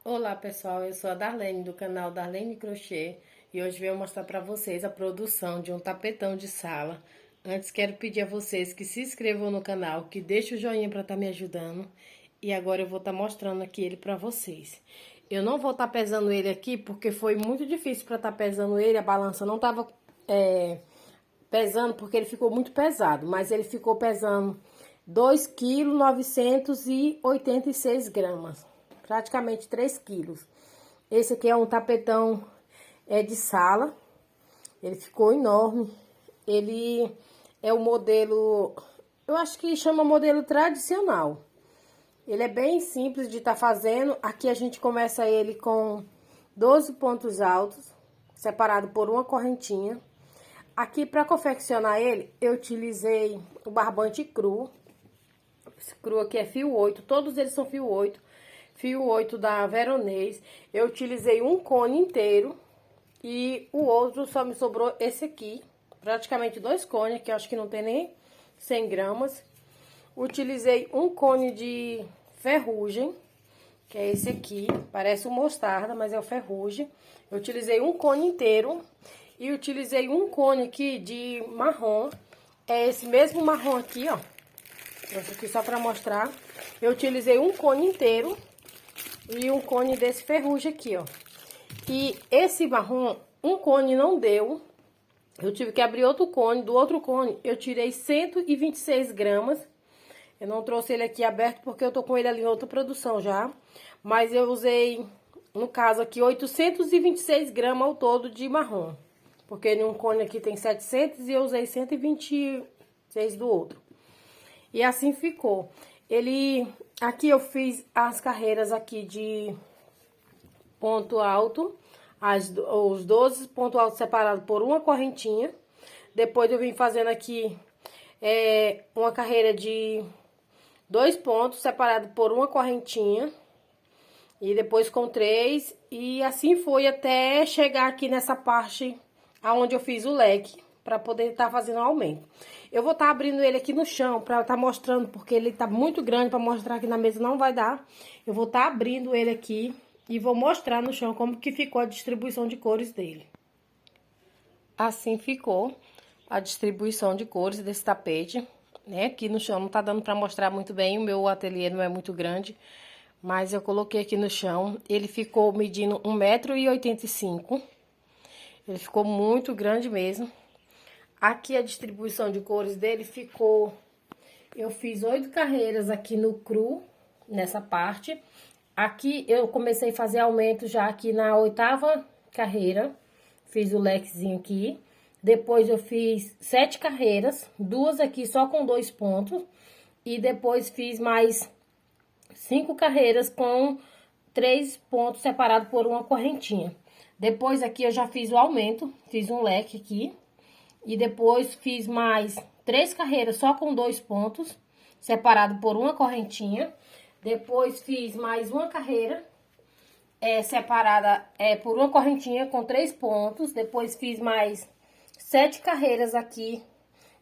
Olá pessoal, eu sou a Darlene do canal Darlene Crochê e hoje venho mostrar para vocês a produção de um tapetão de sala. Antes quero pedir a vocês que se inscrevam no canal, que deixem o joinha para estar me ajudando. E agora eu vou estar mostrando aqui ele para vocês. Eu não vou estar pesando ele aqui porque foi muito difícil para estar pesando ele, a balança não estava pesando porque ele ficou muito pesado, mas ele ficou pesando 2,986 kg, praticamente 3 quilos. Esse aqui é um tapetão de sala, ele ficou enorme. Ele é o modelo, eu acho que chama modelo tradicional. Ele é bem simples de estar fazendo. Aqui a gente começa ele com 12 pontos altos, separado por uma correntinha. Aqui, para confeccionar ele, eu utilizei o barbante cru. Esse cru aqui é fio 8, todos eles são fio 8. Fio 8 da Veronês. Eu utilizei um cone inteiro e o outro só me sobrou esse aqui. Praticamente 2 cones, que eu acho que não tem nem 100 gramas. Utilizei um cone de ferrugem, que é esse aqui. Parece um mostarda, mas é o ferrugem. Eu utilizei um cone inteiro. E utilizei um cone aqui de marrom. É esse mesmo marrom aqui, ó. Trouxe aqui só pra mostrar. Eu utilizei um cone inteiro. E um cone desse ferrugem aqui, ó. E esse marrom, um cone não deu. Eu tive que abrir outro cone. Do outro cone, eu tirei 126 gramas. Eu não trouxe ele aqui aberto porque eu tô com ele ali em outra produção já. Mas eu usei, no caso aqui, 826 gramas ao todo de marrom. Porque em um cone aqui tem 700 e eu usei 126 do outro. E assim ficou. Aqui eu fiz as carreiras aqui de ponto alto. Os 12 pontos altos separados por uma correntinha. Depois eu vim fazendo aqui uma carreira de 2 pontos separados por uma correntinha. E depois com 3. E assim foi até chegar aqui nessa parte aonde eu fiz o leque, para poder estar fazendo o aumento. Eu vou estar abrindo ele aqui no chão, para estar mostrando, porque ele tá muito grande, para mostrar aqui na mesa não vai dar. Eu vou estar abrindo ele aqui e vou mostrar no chão como que ficou a distribuição de cores dele. Assim ficou a distribuição de cores desse tapete, né? Aqui no chão não tá dando para mostrar muito bem, o meu ateliê não é muito grande, mas eu coloquei aqui no chão. Ele ficou medindo 1,85 m. Ele ficou muito grande mesmo. Aqui a distribuição de cores dele ficou... Eu fiz 8 carreiras aqui no cru, nessa parte. Aqui eu comecei a fazer aumento já aqui na 8ª carreira. Fiz o lequezinho aqui. Depois eu fiz 7 carreiras, 2 aqui só com 2 pontos. E depois fiz mais 5 carreiras com 3 pontos separados por uma correntinha. Depois aqui eu já fiz o aumento, fiz um leque aqui. E depois fiz mais 3 carreiras só com 2 pontos, separado por uma correntinha. Depois fiz mais uma carreira separada por uma correntinha com 3 pontos. Depois fiz mais 7 carreiras aqui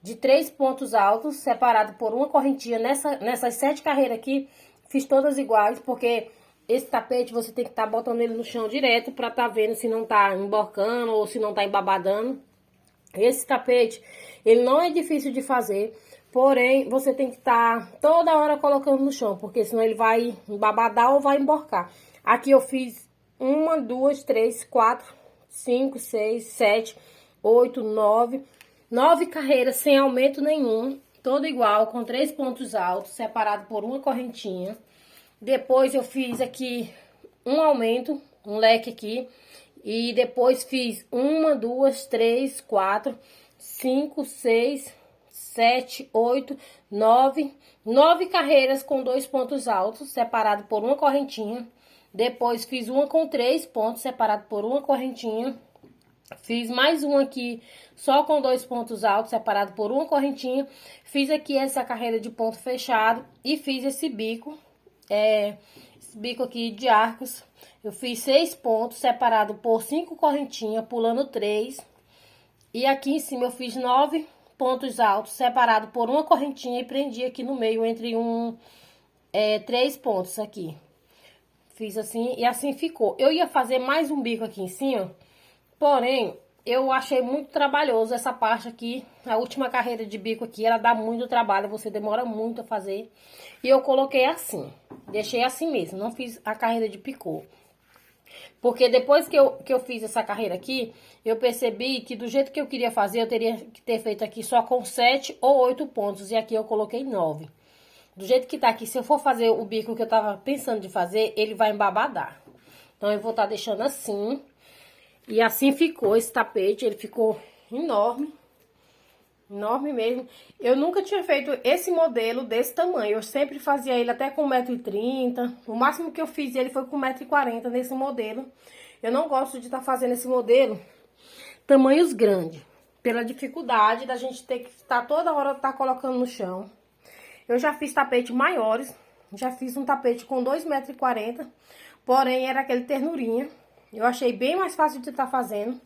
de 3 pontos altos, separado por uma correntinha. Nessas 7 carreiras aqui, fiz todas iguais, porque esse tapete você tem que estar botando ele no chão direto para estar vendo se não tá emborcando ou se não tá embabadando. Esse tapete, ele não é difícil de fazer, porém, você tem que estar toda hora colocando no chão, porque senão ele vai embabadar ou vai emborcar. Aqui eu fiz 1, 2, 3, 4, 5, 6, 7, 8, 9. 9 carreiras sem aumento nenhum, todo igual, com 3 pontos altos, separado por uma correntinha. Depois eu fiz aqui um aumento, um leque aqui. E depois fiz 1, 2, 3, 4, 5, 6, 7, 8, 9. 9 carreiras com 2 pontos altos, separado por uma correntinha. Depois fiz uma com 3 pontos, separado por uma correntinha. Fiz mais uma aqui, só com 2 pontos altos, separado por uma correntinha. Fiz aqui essa carreira de ponto fechado e fiz esse bico, esse bico aqui de arcos. Eu fiz 6 pontos, separado por 5 correntinhas, pulando 3. E aqui em cima eu fiz 9 pontos altos, separado por uma correntinha e prendi aqui no meio entre 3 pontos aqui. fiz assim e assim ficou. Eu ia fazer mais um bico aqui em cima, porém, eu achei muito trabalhoso essa parte aqui. A última carreira de bico aqui, ela dá muito trabalho, você demora muito a fazer. E eu coloquei assim, deixei assim mesmo, não fiz a carreira de picô. Porque depois que eu fiz essa carreira aqui, eu percebi que do jeito que eu queria fazer, eu teria que ter feito aqui só com 7 ou 8 pontos. E aqui eu coloquei 9. Do jeito que tá aqui, se eu for fazer o bico que eu tava pensando de fazer, ele vai embabadar. Então, eu vou estar deixando assim. E assim ficou esse tapete, ele ficou enorme. Enorme mesmo. Eu nunca tinha feito esse modelo desse tamanho. Eu sempre fazia ele até com 1,30 m. O máximo que eu fiz ele foi com 1,40 m nesse modelo. Eu não gosto de estar fazendo esse modelo tamanhos grandes. Pela dificuldade da gente ter que estar toda hora colocando no chão. Eu já fiz tapete maiores. Já fiz um tapete com 2,40 m. Porém, era aquele ternurinha. Eu achei bem mais fácil de estar fazendo.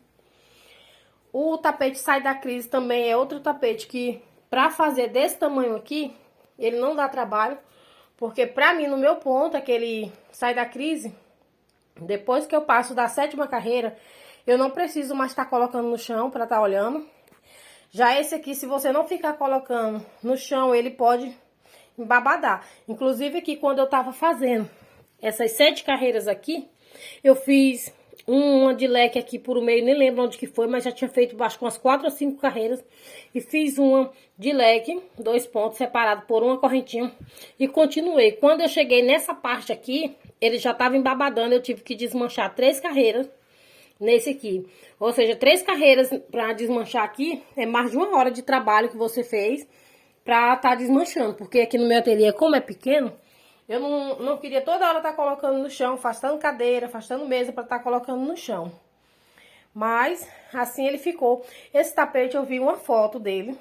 O tapete Sai da Crise também é outro tapete que, pra fazer desse tamanho aqui, ele não dá trabalho. Porque pra mim, no meu ponto, aquele Sai da Crise, depois que eu passo da 7ª carreira, eu não preciso mais estar colocando no chão pra estar olhando. Já esse aqui, se você não ficar colocando no chão, ele pode embabadar. Inclusive aqui, quando eu tava fazendo essas 7 carreiras aqui, eu fiz uma de leque aqui por meio, nem lembro onde que foi, mas já tinha feito acho que umas 4 ou 5 carreiras. E fiz uma de leque, 2 pontos, separado por uma correntinha. E continuei. Quando eu cheguei nessa parte aqui, ele já tava embabadando, eu tive que desmanchar 3 carreiras nesse aqui. Ou seja, 3 carreiras pra desmanchar aqui, é mais de 1 hora de trabalho que você fez pra tá desmanchando. Porque aqui no meu ateliê, como é pequeno, eu não queria toda hora estar colocando no chão, afastando cadeira, afastando mesa para estar colocando no chão. Mas, assim ele ficou. Esse tapete, eu vi uma foto dele.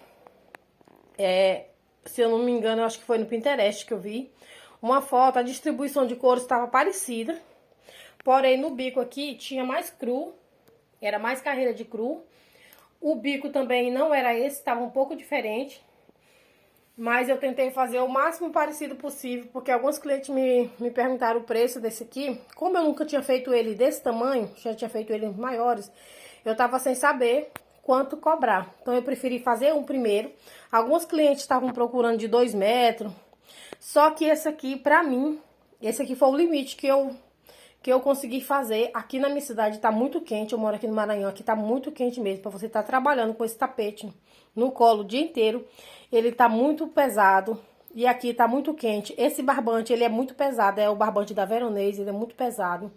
Se eu não me engano, eu acho que foi no Pinterest que eu vi. Uma foto, a distribuição de cores estava parecida. Porém, no bico aqui, tinha mais cru. Era mais carreira de cru. O bico também não era esse, estava um pouco diferente. Mas eu tentei fazer o máximo parecido possível, porque alguns clientes me perguntaram o preço desse aqui. Como eu nunca tinha feito ele desse tamanho, já tinha feito ele maiores, eu tava sem saber quanto cobrar. Então eu preferi fazer um primeiro. Alguns clientes estavam procurando de 2 metros. Só que esse aqui, pra mim, esse aqui foi o limite que eu consegui fazer. Aqui na minha cidade tá muito quente, eu moro aqui no Maranhão, aqui tá muito quente mesmo, pra você estar trabalhando com esse tapete no colo o dia inteiro. Ele tá muito pesado e aqui tá muito quente. Esse barbante, ele é muito pesado, é o barbante da Veronese, ele é muito pesado.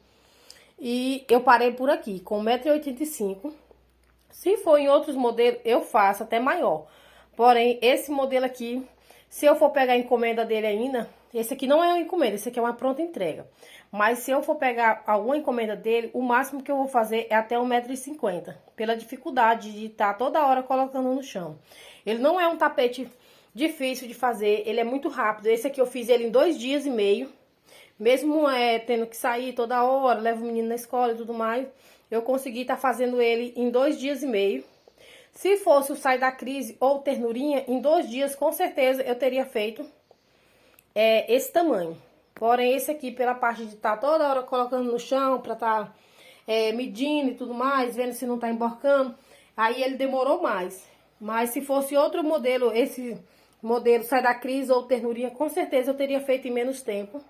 E eu parei por aqui, com 1,85 m. Se for em outros modelos, eu faço até maior. Porém, esse modelo aqui, se eu for pegar a encomenda dele ainda, esse aqui não é uma encomenda, esse aqui é uma pronta entrega. Mas se eu for pegar alguma encomenda dele, o máximo que eu vou fazer é até 1,50 m. Pela dificuldade de estar toda hora colocando no chão. Ele não é um tapete difícil de fazer, ele é muito rápido. Esse aqui eu fiz ele em 2 dias e meio. Mesmo tendo que sair toda hora, levo o menino na escola e tudo mais, eu consegui estar fazendo ele em 2 dias e meio. Se fosse o Sai da Crise ou Ternurinha, em 2 dias, com certeza, eu teria feito esse tamanho. Porém, esse aqui, pela parte de estar toda hora colocando no chão, pra estar medindo e tudo mais, vendo se não tá emborcando, aí ele demorou mais. Mas se fosse outro modelo, esse modelo Sai da Crise ou Ternurinha, com certeza eu teria feito em menos tempo.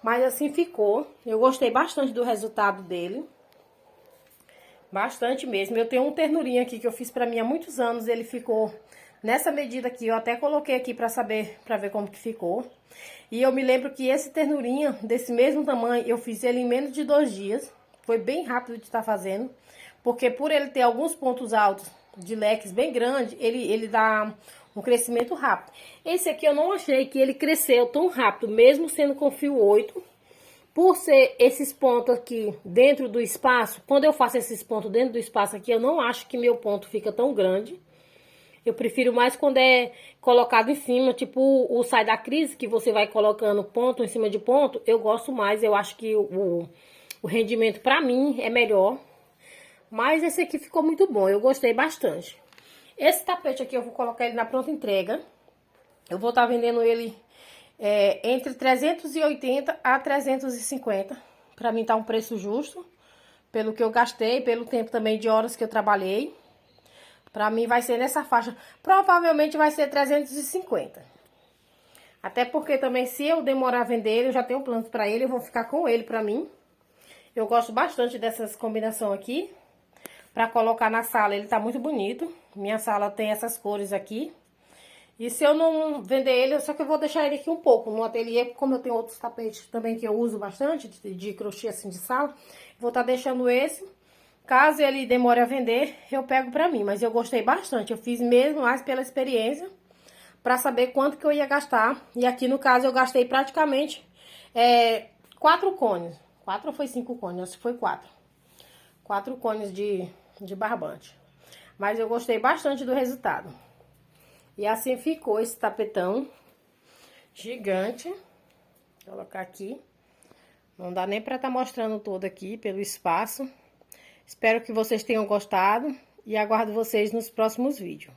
Mas assim ficou. Eu gostei bastante do resultado dele. Bastante mesmo. Eu tenho um Ternurinha aqui que eu fiz pra mim há muitos anos. Ele ficou nessa medida aqui. Eu até coloquei aqui pra saber, pra ver como que ficou. E eu me lembro que esse Ternurinha, desse mesmo tamanho, eu fiz ele em menos de 2 dias. Foi bem rápido de estar fazendo. Porque por ele ter alguns pontos altos de leques bem grande, ele dá um crescimento rápido. Esse aqui eu não achei que ele cresceu tão rápido, mesmo sendo com fio 8. Por ser esses pontos aqui dentro do espaço, quando eu faço esses pontos dentro do espaço aqui, eu não acho que meu ponto fica tão grande. Eu prefiro mais quando é colocado em cima, tipo o Sai da Crise, que você vai colocando ponto em cima de ponto. Eu gosto mais, eu acho que o rendimento pra mim é melhor. Mas esse aqui ficou muito bom, eu gostei bastante. Esse tapete aqui eu vou colocar ele na pronta entrega. Eu vou estar vendendo ele entre 380 a 350. Pra mim tá um preço justo, pelo que eu gastei, pelo tempo também de horas que eu trabalhei. Pra mim vai ser nessa faixa, provavelmente vai ser 350. Até porque também se eu demorar a vender ele, eu já tenho planos pra ele, eu vou ficar com ele pra mim. Eu gosto bastante dessas combinações aqui. Pra colocar na sala, ele tá muito bonito. Minha sala tem essas cores aqui. E se eu não vender ele, só que eu vou deixar ele aqui um pouco no ateliê, como eu tenho outros tapetes também que eu uso bastante, de crochê assim de sala. Vou estar deixando esse. Caso ele demore a vender, eu pego pra mim. Mas eu gostei bastante, eu fiz mesmo mais pela experiência, pra saber quanto que eu ia gastar. E aqui no caso eu gastei praticamente 4 cones. 4 ou foi 5 cones? Acho que foi 4. 4 cones de barbante. Mas eu gostei bastante do resultado. E assim ficou esse tapetão gigante. Vou colocar aqui. Não dá nem pra estar mostrando todo aqui pelo espaço. Espero que vocês tenham gostado e aguardo vocês nos próximos vídeos.